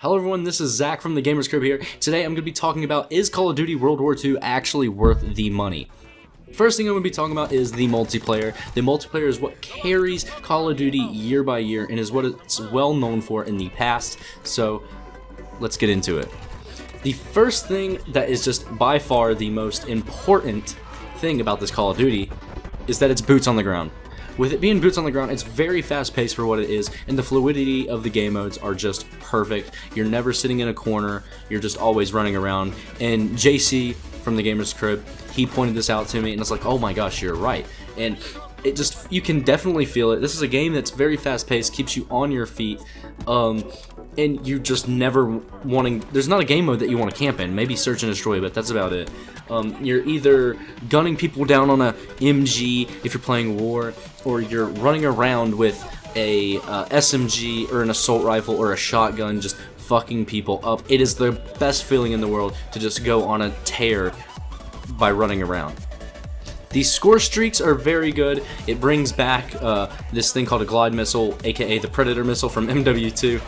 Hello everyone, this is Zach from the Gamers Crib here. Today I'm going to be talking about, is Call of Duty World War II actually worth the money? First thing I'm going to be talking about is the multiplayer. The multiplayer is what carries Call of Duty year by year and is what it's well known for in the past, so let's get into it. The first thing that is just by far the most important thing about this Call of Duty is that it's boots on the ground. With it being boots on the ground, it's very fast-paced for what it is, and the fluidity of the game modes are just perfect. You're never sitting in a corner, you're just always running around. And JC from the Gamers Crib, he pointed this out to me, and it's like, oh my gosh, you're right. And it just, you can definitely feel it. This is a game that's very fast-paced, keeps you on your feet, and you just never wanting, there's not a game mode that you want to camp in, maybe search and destroy, but that's about it. You're either gunning people down on a MG if you're playing war, or you're running around with a SMG or an assault rifle or a shotgun just fucking people up. It is the best feeling in the world to just go on a tear by running around. These score streaks are very good. It brings back this thing called a glide missile, aka the Predator missile from WW2.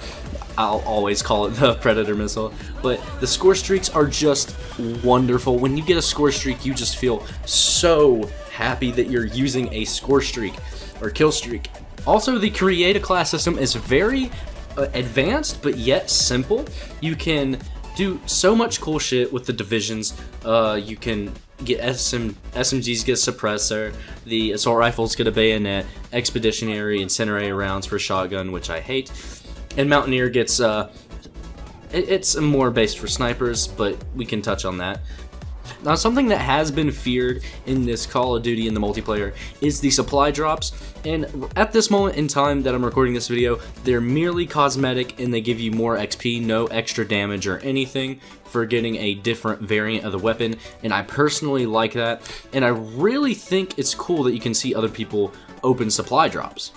I'll always call it the Predator missile. But the score streaks are just wonderful. When you get a score streak, you just feel so happy that you're using a score streak or kill streak. Also, the create a class system is very advanced, but yet simple. You can do so much cool shit with the divisions. You can get SMGs get suppressor, the assault rifles get a bayonet, expeditionary incendiary rounds for shotgun, which I hate, and Mountaineer gets it's more based for snipers, but we can touch on that. Now, something that has been feared in this Call of Duty in the multiplayer is the supply drops, and at this moment in time that I'm recording this video, they're merely cosmetic and they give you more XP, no extra damage or anything for getting a different variant of the weapon, and I personally like that, and I really think it's cool that you can see other people open supply drops.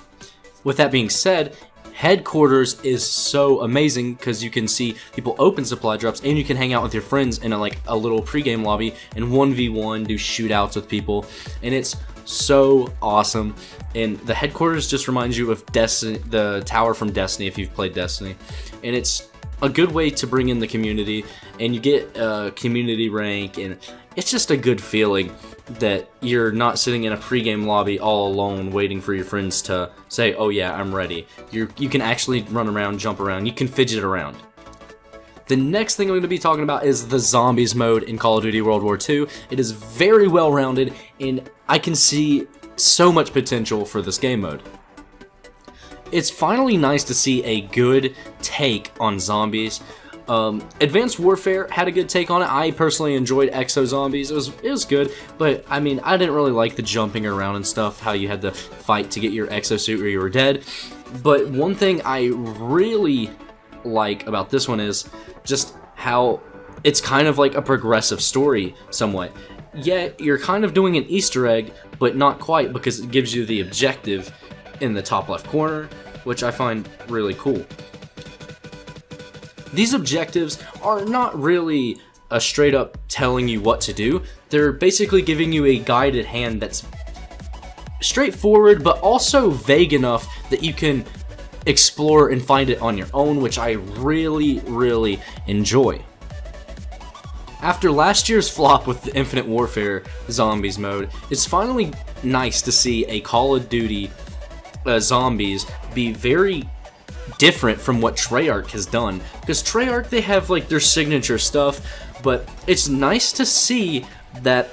With that being said, Headquarters is so amazing because you can see people open supply drops and you can hang out with your friends in a little pregame lobby and 1v1 do shootouts with people, and it's so awesome. And the Headquarters just reminds you of Destiny, the tower from Destiny if you've played Destiny, and it's a good way to bring in the community, and you get community rank, and it's just a good feeling that you're not sitting in a pregame lobby all alone waiting for your friends to say, oh yeah, I'm ready. You can actually run around, jump around, you can fidget around. The next thing I'm going to be talking about is the Zombies mode in Call of Duty World War II. It is very well rounded, and I can see so much potential for this game mode. It's finally nice to see a good take on zombies. Advanced Warfare had a good take on it. I personally enjoyed Exo Zombies. It was good, but I mean, I didn't really like the jumping around and stuff, how you had to fight to get your exosuit or you were dead. But one thing I really like about this one is just how it's kind of like a progressive story somewhat. Yet you're kind of doing an Easter egg, but not quite, because it gives you the objective in the top left corner, which I find really cool. These objectives are not really a straight up telling you what to do. They're basically giving you a guided hand that's straightforward, but also vague enough that you can explore and find it on your own, which I really enjoy. After last year's flop with the Infinite Warfare Zombies mode, it's finally nice to see a Call of Duty Zombies be very different from what Treyarch has done, because Treyarch, they have like their signature stuff, but it's nice to see that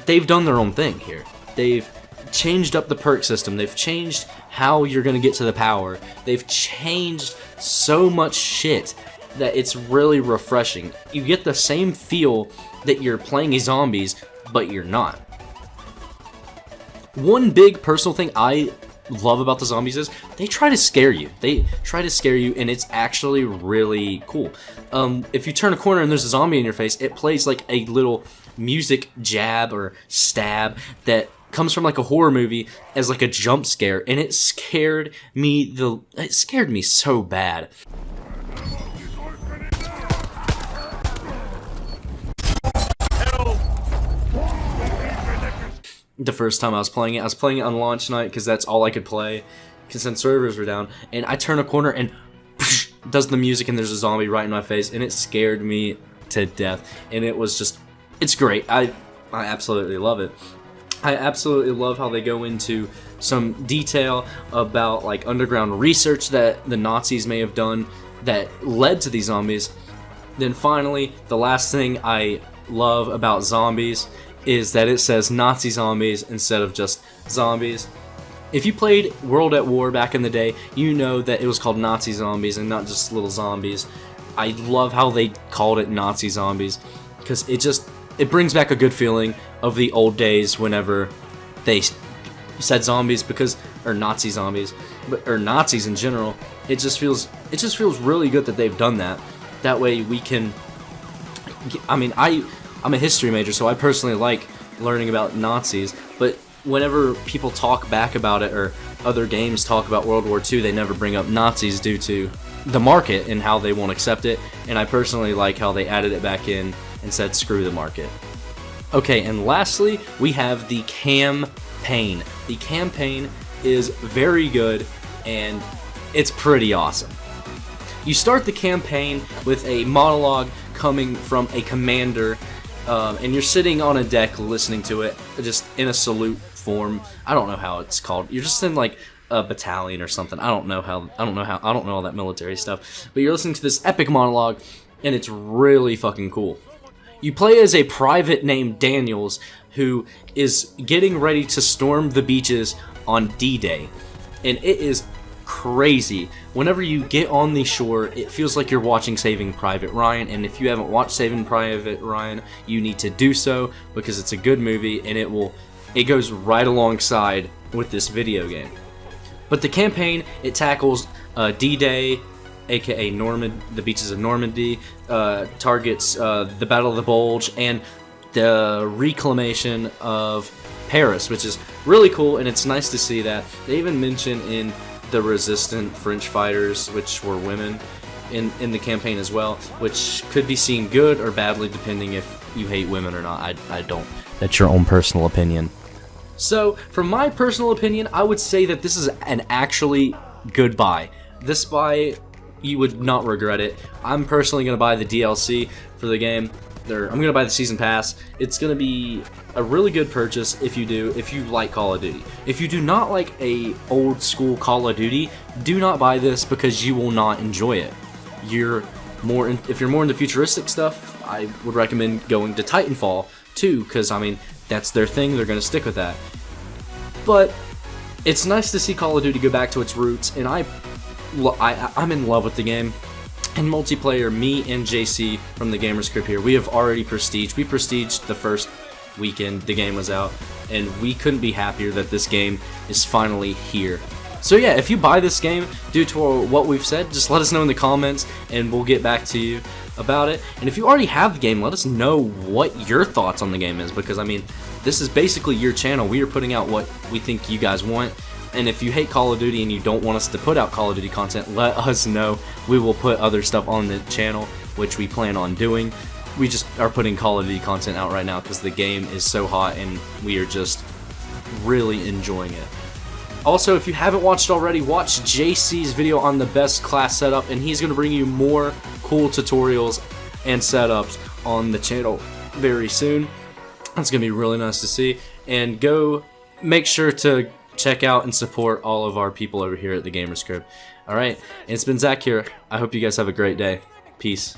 they've done their own thing here. They've changed up the perk system, they've changed how you're gonna get to the power, they've changed so much shit that it's really refreshing. You get the same feel that you're playing zombies, but you're not. One big personal thing I love about the zombies is they try to scare you. They try to scare you, and it's actually really cool. If you turn a corner and there's a zombie in your face, it plays like a little music jab or stab that comes from like a horror movie as like a jump scare, and it scared me so bad. The first time I was playing it on launch night because that's all I could play, because then servers were down, and I turn a corner and does the music, and there's a zombie right in my face, and it scared me to death. And it was just, it's great. I absolutely love it. I absolutely love how they go into some detail about like underground research that the Nazis may have done that led to these zombies. Then finally, the last thing I love about zombies is that it says Nazi zombies instead of just zombies. If you played World at War back in the day, you know that it was called Nazi zombies and not just little zombies. I love how they called it Nazi zombies because it brings back a good feeling of the old days whenever they said zombies, or Nazi zombies, or Nazis in general. It just feels really good that they've done that. That way we can, I mean, I'm a history major, so I personally like learning about Nazis, but whenever people talk back about it or other games talk about World War II, they never bring up Nazis due to the market and how they won't accept it, and I personally like how they added it back in and said screw the market. Okay, and lastly, we have the campaign. The campaign is very good, and it's pretty awesome. You start the campaign with a monologue coming from a commander, and you're sitting on a deck listening to it, just in a salute form. I don't know how it's called. You're just in like a battalion or something. I don't know all that military stuff. But you're listening to this epic monologue, and it's really fucking cool. You play as a private named Daniels who is getting ready to storm the beaches on D-Day, and it is crazy. Whenever you get on the shore, it feels like you're watching Saving Private Ryan, and if you haven't watched Saving Private Ryan, you need to do so because it's a good movie and it goes right alongside with this video game. But the campaign, it tackles D-Day, aka the beaches of Normandy, targets the Battle of the Bulge, and the reclamation of Paris, which is really cool, and it's nice to see that. They even mention in the resistant French fighters, which were women, in the campaign as well, which could be seen good or badly depending if you hate women or not. I don't. That's your own personal opinion. So, from my personal opinion, I would say that this is an actually good buy. This buy, you would not regret it. I'm personally going to buy the DLC for the game. I'm going to buy the Season Pass. It's going to be a really good purchase if you like Call of Duty. If you do not like a old school Call of Duty, do not buy this because you will not enjoy it. If you're more into futuristic stuff, I would recommend going to Titanfall too, because I mean, that's their thing. They're going to stick with that. But it's nice to see Call of Duty go back to its roots, and I'm in love with the game. In multiplayer, me and JC from the Gamers Crib here, we have already prestiged. We prestiged the first weekend the game was out, and we couldn't be happier that this game is finally here. So yeah, if you buy this game due to what we've said, just let us know in the comments, and we'll get back to you about it. And if you already have the game, let us know what your thoughts on the game is, because I mean, this is basically your channel. We are putting out what we think you guys want. And if you hate Call of Duty and you don't want us to put out Call of Duty content, let us know. We will put other stuff on the channel, which we plan on doing. We just are putting Call of Duty content out right now because the game is so hot and we are just really enjoying it. Also, if you haven't watched already, watch JC's video on the best class setup, and he's going to bring you more cool tutorials and setups on the channel very soon. That's going to be really nice to see. And go make sure to check out and support all of our people over here at the Gamers Crib. Alright, it's been Zach here. I hope you guys have a great day. Peace.